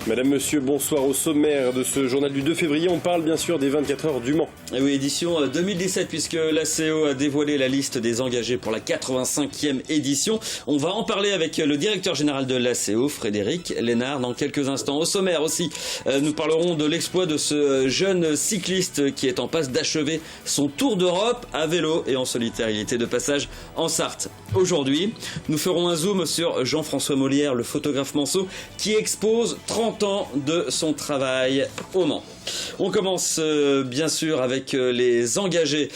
Madame, monsieur, bonsoir. Au sommaire de ce journal du 2 février, on parle bien sûr des 24 heures du Mans. Et oui, édition 2017, puisque l'ACO a dévoilé la liste des engagés pour la 85e édition. On va en parler avec le directeur général de l'ACO, Frédéric Lénard, dans quelques instants. Au sommaire aussi, nous parlerons de l'exploit de ce jeune cycliste qui est en passe d'achever son tour d'Europe à vélo et en solitaire. Il était de passage en Sarthe. Aujourd'hui, nous ferons un zoom sur Jean-François Molière, le photographe manceau, qui expose 30 ans de son travail au Mans. On commence bien sûr avec les engagés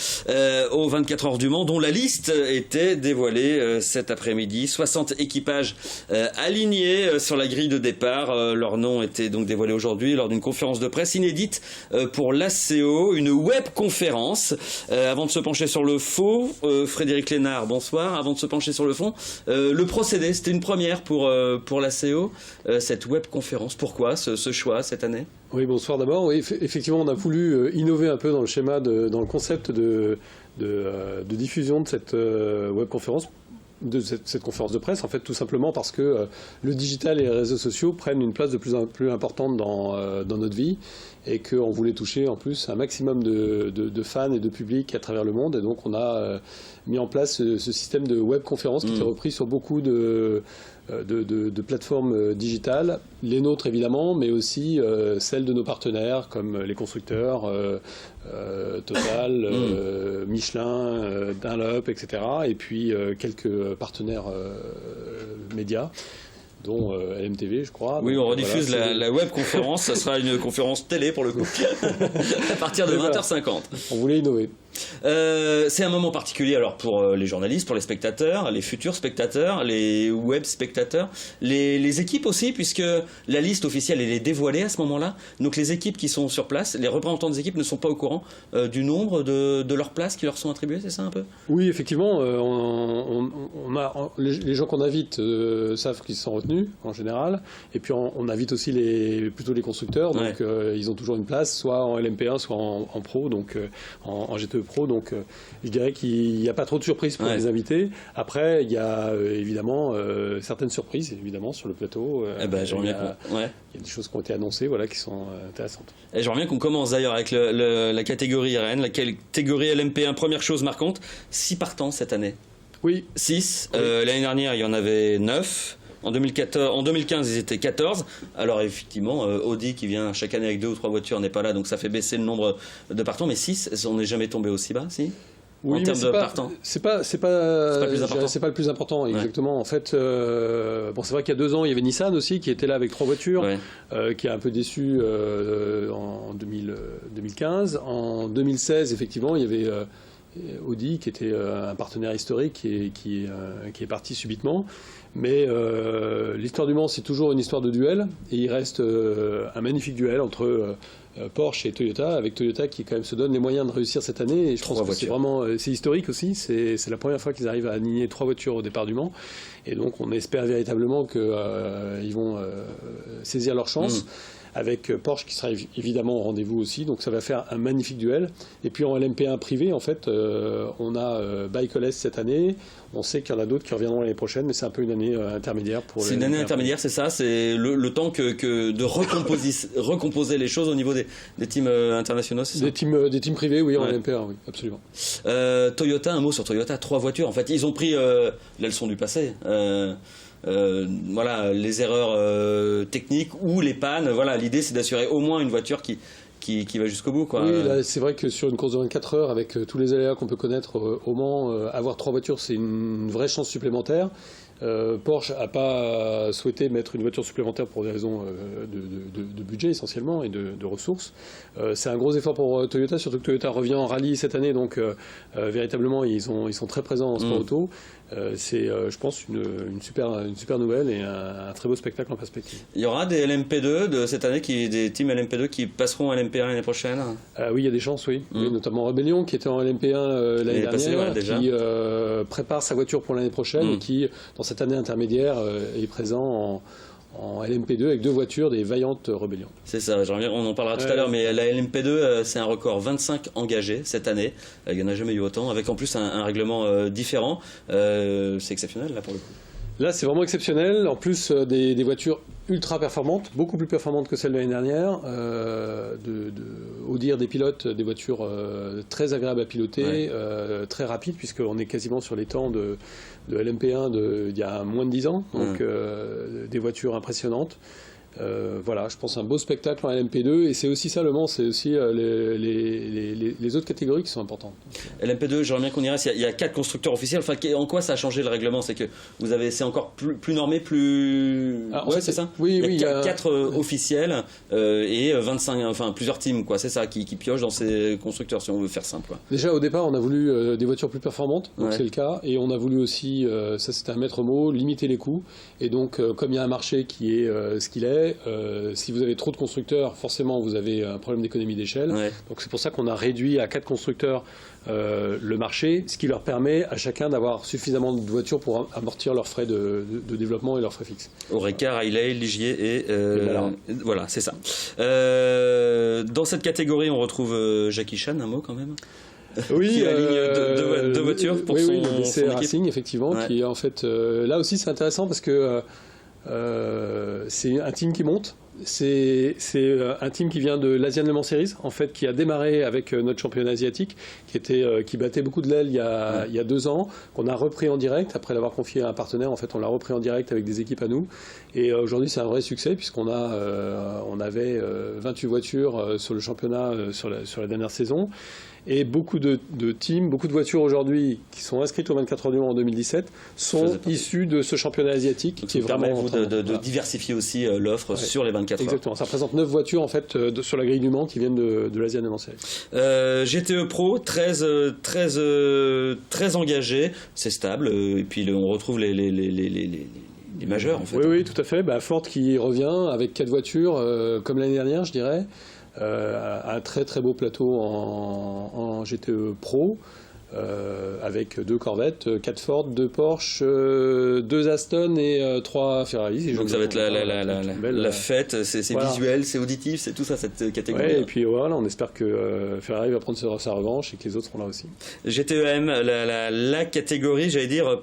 aux 24 heures du Mans, dont la liste était dévoilée cet après-midi. 60 équipages alignés sur la grille de départ. Leurs noms étaient donc dévoilés aujourd'hui lors d'une conférence de presse inédite pour l'ACO, une web conférence. Avant de se pencher sur le fond, Frédéric Lénard, bonsoir. Avant de se pencher sur le fond, le procédé, c'était une première pour l'ACO, cette web conférence. Pourquoi ce choix cette année ? Oui, bonsoir d'abord. Oui, effectivement, on a voulu innover un peu dans le schéma, dans le concept de diffusion de cette webconférence, de cette conférence de presse, en fait, tout simplement parce que le digital et les réseaux sociaux prennent une place de plus en plus importante dans notre vie et qu'on voulait toucher en plus un maximum de fans et de public à travers le monde. Et donc, on a mis en place ce système de webconférence qui était repris sur beaucoup de plateformes digitales, les nôtres évidemment, mais aussi celles de nos partenaires comme les constructeurs, Total, Michelin, Dunlop, etc. Et puis quelques partenaires médias, dont LMTV, je crois. Oui, on rediffuse la web conférence, ça sera une conférence télé pour le coup, à partir de 20h50. On voulait innover. C'est un moment particulier alors pour les journalistes, pour les spectateurs, les futurs spectateurs, les web spectateurs, les équipes aussi, puisque la liste officielle elle est dévoilée à ce moment-là. Donc les équipes qui sont sur place, les représentants des équipes ne sont pas au courant du nombre de leurs places qui leur sont attribuées, c'est ça un peu ? Oui, effectivement, les gens qu'on invite savent qu'ils sont retenus en général, et puis on invite aussi plutôt les constructeurs, donc ils ont toujours une place, soit en LMP1, soit en pro, donc en GTE Pro, donc je dirais qu'il n'y a pas trop de surprises pour les invités. Après, il y a évidemment certaines surprises évidemment sur le plateau. Il y a des choses qui ont été annoncées, qui sont intéressantes. Et j'aimerais bien qu'on commence d'ailleurs avec la catégorie RN, la catégorie LMP1. Première chose marquante, 6 partants cette année. Oui. 6. L'année dernière, il y en avait 9. En 2015, ils étaient 14. Alors effectivement, Audi qui vient chaque année avec 2 ou 3 voitures n'est pas là, donc ça fait baisser le nombre de partants. Mais 6, on n'est jamais tombé aussi bas, si ? Oui, en termes de partants. C'est pas le plus important, exactement. En fait, c'est vrai qu'il y a 2 ans, il y avait Nissan aussi qui était là avec 3 voitures, qui a un peu déçu en 2015. En 2016, effectivement, il y avait Audi qui était un partenaire historique et qui est parti subitement. Mais l'histoire du Mans, c'est toujours une histoire de duel, et il reste un magnifique duel entre Porsche et Toyota, avec Toyota qui quand même se donne les moyens de réussir cette année, et je pense que c'est historique aussi, c'est la première fois qu'ils arrivent à aligner 3 voitures au départ du Mans, et donc on espère véritablement qu'ils vont saisir leur chance. Avec Porsche qui sera évidemment au rendez-vous aussi, donc ça va faire un magnifique duel. Et puis en LMP1 privé, en fait, on a Bikeoless cette année, on sait qu'il y en a d'autres qui reviendront l'année prochaine, mais c'est un peu une année intermédiaire. C'est une année intermédiaire, c'est ça, c'est le temps de recomposer les choses au niveau des teams internationaux, c'est ça ? Des teams privés, oui, en LMP1, oui, absolument. Toyota, un mot sur Toyota, 3 voitures, en fait, ils ont pris la leçon du passé. Les erreurs techniques ou les pannes. L'idée c'est d'assurer au moins une voiture qui va jusqu'au bout, quoi. Oui, là, c'est vrai que sur une course de 24 heures, avec tous les aléas qu'on peut connaître au Mans, avoir 3 voitures, c'est une vraie chance supplémentaire. Porsche n'a pas souhaité mettre une voiture supplémentaire pour des raisons de budget essentiellement et de ressources. C'est un gros effort pour Toyota, surtout que Toyota revient en rallye cette année, donc véritablement ils sont très présents en sport auto. C'est, je pense, une super nouvelle et un très beau spectacle en perspective. Il y aura des LMP2 de cette année, des teams LMP2 qui passeront à LMP1 l'année prochaine. Oui, il y a des chances, oui. Oui, notamment Rebellion qui était en LMP1 l'année dernière, qui prépare sa voiture pour l'année prochaine et qui, dans cette année intermédiaire, est présent en LMP2 avec 2 voitures des vaillantes Rebellion. C'est ça, on en parlera tout à l'heure, mais la LMP2, c'est un record, 25 engagés cette année. Il n'y en a jamais eu autant, avec en plus un règlement différent. C'est exceptionnel là pour le coup. Là, c'est vraiment exceptionnel. En plus, des voitures ultra performante, beaucoup plus performante que celle de l'année dernière. Au dire des pilotes, des voitures très agréables à piloter, très rapides, puisqu'on est quasiment sur les temps de LMP1 d'il y a moins de 10 ans. Donc des voitures impressionnantes. Voilà, je pense un beau spectacle en LMP2, et c'est aussi ça le Mans, c'est aussi les autres catégories qui sont importantes. LMP2, j'aimerais bien qu'on y reste. Il y a 4 constructeurs officiels. Enfin, en quoi ça a changé le règlement? C'est que c'est encore plus normé, plus. C'est ça. Oui, il y a 4 officiels et 25, enfin plusieurs teams, quoi. C'est ça qui piochent dans ces constructeurs, si on veut faire simple. Quoi. Déjà au départ, on a voulu des voitures plus performantes, donc c'est le cas, et on a voulu aussi, ça c'était un maître mot, limiter les coûts. Et donc, comme il y a un marché qui est ce qu'il est. Si vous avez trop de constructeurs, forcément vous avez un problème d'économie d'échelle. Donc c'est pour ça qu'on a réduit à 4 constructeurs le marché, ce qui leur permet à chacun d'avoir suffisamment de voitures pour amortir leurs frais de développement et leurs frais fixes. Oreca, Riley, Ligier et voilà, c'est ça. Dans cette catégorie, on retrouve Jackie Chan, un mot quand même. Oui, qui aligne deux voitures pour son c'est Racing, équipe. effectivement, qui est en fait là aussi c'est intéressant parce que c'est un team qui monte. C'est un team qui vient de l'Asian Le Mans Series, en fait, qui a démarré avec notre championnat asiatique, qui battait beaucoup de l'aile il y a 2 ans, qu'on a repris en direct après l'avoir confié à un partenaire. En fait, on l'a repris en direct avec des équipes à nous. Et aujourd'hui, c'est un vrai succès puisqu'on avait 28 voitures sur le championnat sur la dernière saison. Et beaucoup de teams, beaucoup de voitures aujourd'hui qui sont inscrites au 24 heures du Mans en 2017 sont issues de ce championnat asiatique. Donc qui est vraiment de diversifier aussi l'offre sur les 24 heures. Exactement, ça représente 9 voitures en fait sur la grille du Mans qui viennent de l'Asian Le Mans Series. GTE Pro, très engagé, c'est stable, et puis on retrouve les majeurs en fait. Oui, tout à fait. Ford qui revient avec 4 voitures comme l'année dernière, je dirais. Un très très beau plateau en GTE Pro avec 2 Corvettes, 4 Ford, 2 Porsche, 2 Aston et 3 Ferrari. Donc ça va être la fête, c'est visuel, c'est auditif, c'est tout ça cette catégorie. Ouais, et puis voilà, on espère que Ferrari va prendre sa revanche et que les autres seront là aussi. GTEM, la catégorie, j'allais dire.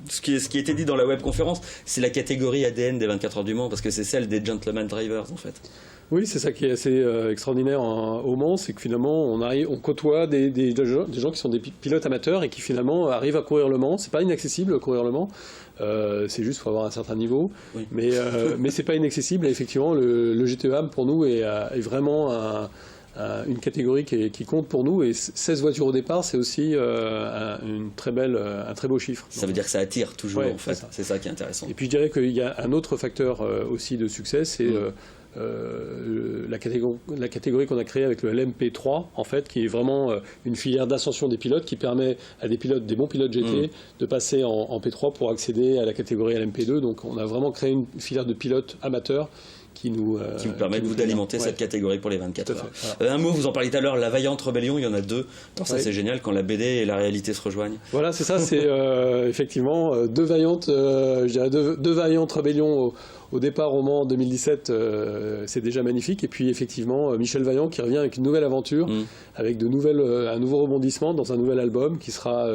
Ce qui a été dit dans la webconférence, c'est la catégorie ADN des 24 heures du Mans, parce que c'est celle des gentleman drivers en fait. Oui, c'est ça qui est assez extraordinaire au Mans, c'est que finalement on côtoie des gens qui sont des pilotes amateurs et qui finalement arrivent à courir le Mans. C'est pas inaccessible courir le Mans, c'est juste faut avoir un certain niveau, mais c'est pas inaccessible. Et effectivement, le GTEM pour nous est vraiment une catégorie qui compte pour nous, et 16 voitures au départ, c'est aussi un très beau chiffre. Ça veut dire que ça attire toujours, en fait. C'est ça qui est intéressant. Et puis je dirais qu'il y a un autre facteur aussi de succès, c'est la catégorie qu'on a créée avec le LMP3, en fait, qui est vraiment une filière d'ascension des pilotes qui permet à des bons pilotes GT de passer en P3 pour accéder à la catégorie LMP2. Donc on a vraiment créé une filière de pilotes amateurs qui vous permet d'alimenter cette catégorie pour les 24 heures. Voilà. Un mot, vous en parliez tout à l'heure, la Vaillante Rébellion, il y en a 2. Alors ça c'est génial quand la BD et la réalité se rejoignent. Voilà, c'est ça, c'est effectivement 2 vaillantes rébellions au départ au Mans 2017, c'est déjà magnifique. Et puis effectivement, Michel Vaillant qui revient avec une nouvelle aventure, avec un nouveau rebondissement dans un nouvel album qui sera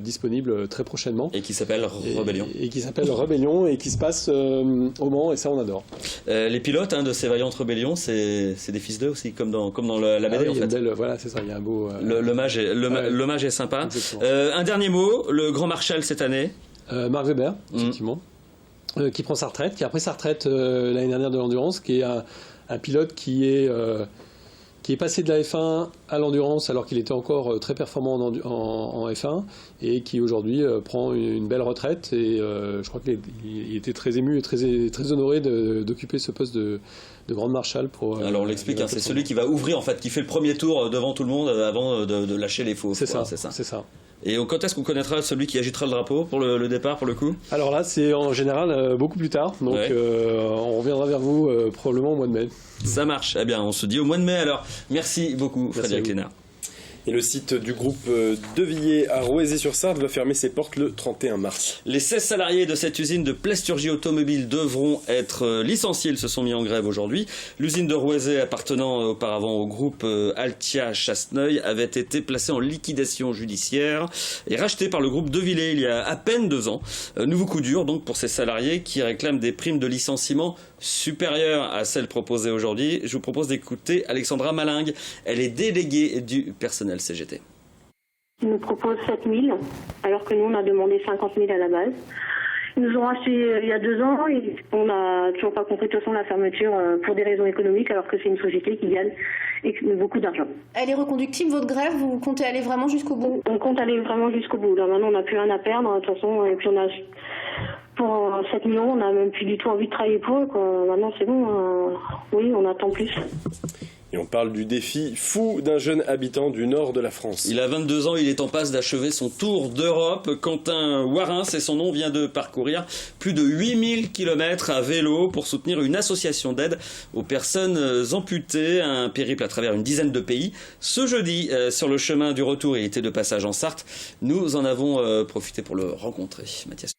disponible très prochainement. Et qui s'appelle Rébellion. Et qui s'appelle Rébellion et qui se passe au Mans, et ça on adore. Les pilotes de ces Vaillantes Rébellions, c'est des fils d'eux aussi, comme dans la BD en fait. Voilà, c'est ça, il y a un beau... L'hommage est sympa. Un dernier mot, le Grand Marshal cette année. Marc Webber, effectivement. Qui prend sa retraite, qui a pris sa retraite l'année dernière de l'endurance, qui est un pilote qui est passé de la F1 à l'endurance alors qu'il était encore très performant en F1, et qui aujourd'hui prend une belle retraite, et je crois qu'il était très ému et très honoré d'occuper ce poste de Grand Marshal pour... Alors on l'explique, c'est celui qui va ouvrir en fait, qui fait le premier tour devant tout le monde avant de lâcher les faux. C'est ça. Et quand est-ce qu'on connaîtra celui qui agitera le drapeau pour le départ, pour le coup ? Alors là, c'est en général beaucoup plus tard. Donc on reviendra vers vous probablement au mois de mai. Ça marche. Eh bien, on se dit au mois de mai alors. Merci beaucoup, Frédéric Lénard. Et le site du groupe Devilliers à Rouezé-sur-Sarthe va fermer ses portes le 31 mars. Les 16 salariés de cette usine de plasturgie automobile devront être licenciés. Ils se sont mis en grève aujourd'hui. L'usine de Rouezé, appartenant auparavant au groupe Altia Chasseneuil, avait été placée en liquidation judiciaire et rachetée par le groupe Devilliers il y a à peine 2 ans. Nouveau coup dur donc pour ces salariés qui réclament des primes de licenciement supérieures à celles proposées aujourd'hui. Je vous propose d'écouter Alexandra Malingue. Elle est déléguée du personnel CGT. Ils nous proposent 7 000, alors que nous on a demandé 50 000 à la base. Ils nous ont racheté il y a 2 ans et on n'a toujours pas compris de toute façon la fermeture pour des raisons économiques, alors que c'est une société qui gagne beaucoup d'argent. Elle est reconductible votre grève? Vous comptez aller vraiment jusqu'au bout? On compte aller vraiment jusqu'au bout. Là maintenant on n'a plus rien à perdre de toute façon, et puis on a pour 7 millions, on n'a même plus du tout envie de travailler pour eux, quoi. Maintenant c'est bon, oui on attend plus. Et on parle du défi fou d'un jeune habitant du nord de la France. Il a 22 ans, il est en passe d'achever son tour d'Europe. Quentin Warin, c'est son nom, vient de parcourir plus de 8000 km à vélo pour soutenir une association d'aide aux personnes amputées. Un périple à travers une dizaine de pays. Ce jeudi, sur le chemin du retour, il était de passage en Sarthe. Nous en avons profité pour le rencontrer. Mathias.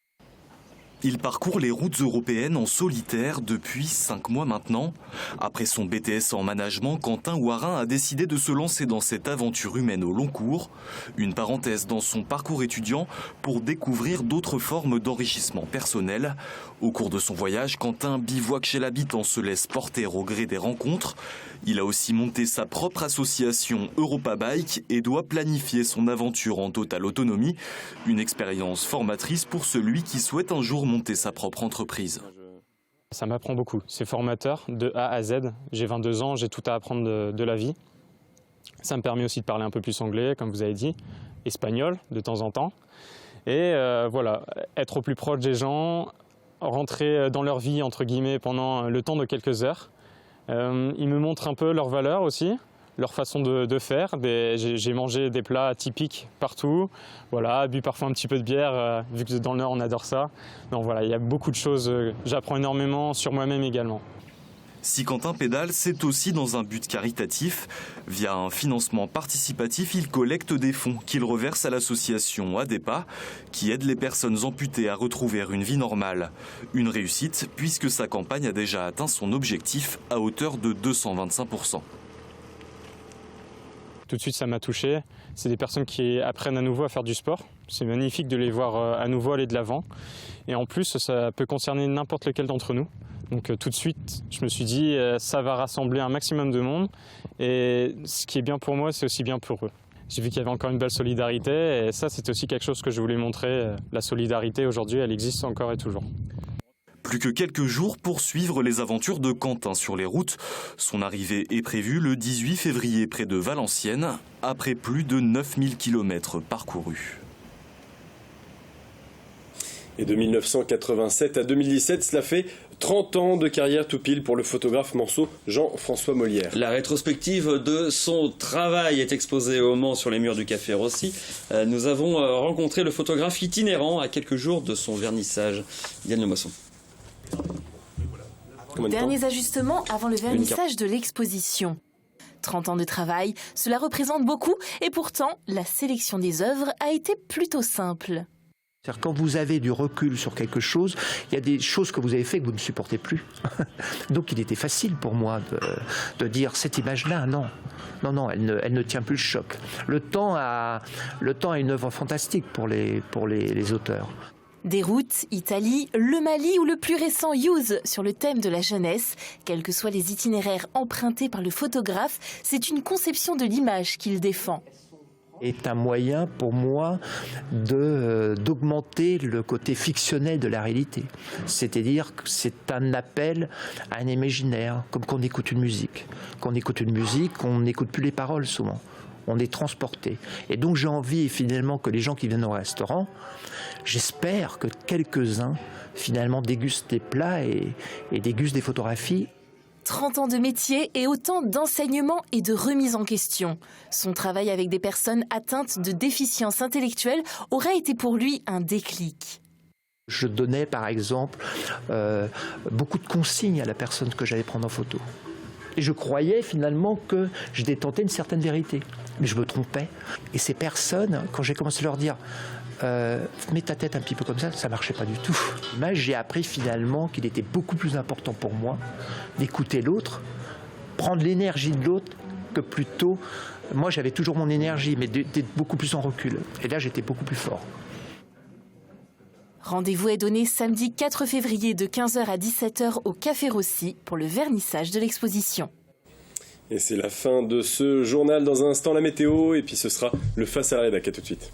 Il parcourt les routes européennes en solitaire depuis 5 mois maintenant. Après son BTS en management, Quentin Warin a décidé de se lancer dans cette aventure humaine au long cours. Une parenthèse dans son parcours étudiant pour découvrir d'autres formes d'enrichissement personnel. Au cours de son voyage, Quentin bivouaque chez l'habitant, se laisse porter au gré des rencontres. Il a aussi monté sa propre association Europa Bike et doit planifier son aventure en totale autonomie. Une expérience formatrice pour celui qui souhaite un jour monter sa propre entreprise. Ça m'apprend beaucoup, c'est formateur de A à Z. J'ai 22 ans, j'ai tout à apprendre de la vie. Ça me permet aussi de parler un peu plus anglais, comme vous avez dit, espagnol de temps en temps. Et voilà, être au plus proche des gens, rentrer dans leur vie, entre guillemets, pendant le temps de quelques heures. Ils me montrent un peu leurs valeurs aussi, leur façon de faire. J'ai mangé des plats typiques partout, voilà, bu parfois un petit peu de bière, vu que dans le Nord on adore ça. Donc voilà, il y a beaucoup de choses, j'apprends énormément sur moi-même également. Si Quentin pédale, c'est aussi dans un but caritatif. Via un financement participatif, il collecte des fonds qu'il reverse à l'association ADEPA, qui aide les personnes amputées à retrouver une vie normale. Une réussite, puisque sa campagne a déjà atteint son objectif à hauteur de 225%. Tout de suite, ça m'a touché. C'est des personnes qui apprennent à nouveau à faire du sport. C'est magnifique de les voir à nouveau aller de l'avant. Et en plus, ça peut concerner n'importe lequel d'entre nous. Donc tout de suite, je me suis dit, ça va rassembler un maximum de monde. Et ce qui est bien pour moi, c'est aussi bien pour eux. J'ai vu qu'il y avait encore une belle solidarité. Et ça, c'était aussi quelque chose que je voulais montrer. La solidarité, aujourd'hui, elle existe encore et toujours. Plus que quelques jours pour suivre les aventures de Quentin sur les routes. Son arrivée est prévue le 18 février près de Valenciennes, après plus de 9000 km parcourus. Et de 1987 à 2017, cela fait 30 ans de carrière tout pile pour le photographe manceau Jean-François Molière. La rétrospective de son travail est exposée au Mans sur les murs du Café Rossi. Nous avons rencontré le photographe itinérant à quelques jours de son vernissage. Yann Lemoisson. Derniers ajustements avant le vernissage de l'exposition. 30 ans de travail, cela représente beaucoup et pourtant, la sélection des œuvres a été plutôt simple. C'est-à-dire quand vous avez du recul sur quelque chose, il y a des choses que vous avez fait que vous ne supportez plus. Donc il était facile pour moi de dire cette image-là, non, elle ne tient plus le choc. Le temps a une œuvre fantastique pour les auteurs. Des routes, Italie, le Mali ou le plus récent Youth sur le thème de la jeunesse. Quels que soient les itinéraires empruntés par le photographe, c'est une conception de l'image qu'il défend. Est un moyen pour moi d'augmenter le côté fictionnel de la réalité. C'est-à-dire que c'est un appel à un imaginaire, comme quand on écoute une musique. Quand on écoute une musique, on n'écoute plus les paroles souvent. On est transporté. Et donc j'ai envie finalement que les gens qui viennent au restaurant, j'espère que quelques-uns finalement dégustent des plats et dégustent des photographies. 30 ans de métier et autant d'enseignement et de remise en question. Son travail avec des personnes atteintes de déficience intellectuelle aurait été pour lui un déclic. Je donnais par exemple beaucoup de consignes à la personne que j'allais prendre en photo. Et je croyais finalement que je détentais une certaine vérité. Mais je me trompais. Et ces personnes, quand j'ai commencé à leur dire mets ta tête un petit peu comme ça ne marchait pas du tout. Mais j'ai appris finalement qu'il était beaucoup plus important pour moi d'écouter l'autre, prendre l'énergie de l'autre, que plutôt, moi j'avais toujours mon énergie, mais d'être beaucoup plus en recul. Et là j'étais beaucoup plus fort. Rendez-vous est donné samedi 4 février de 15h à 17h au Café Rossi pour le vernissage de l'exposition. Et c'est la fin de ce journal. Dans un instant, la météo, et puis ce sera le Face à la Rédac. À tout de suite.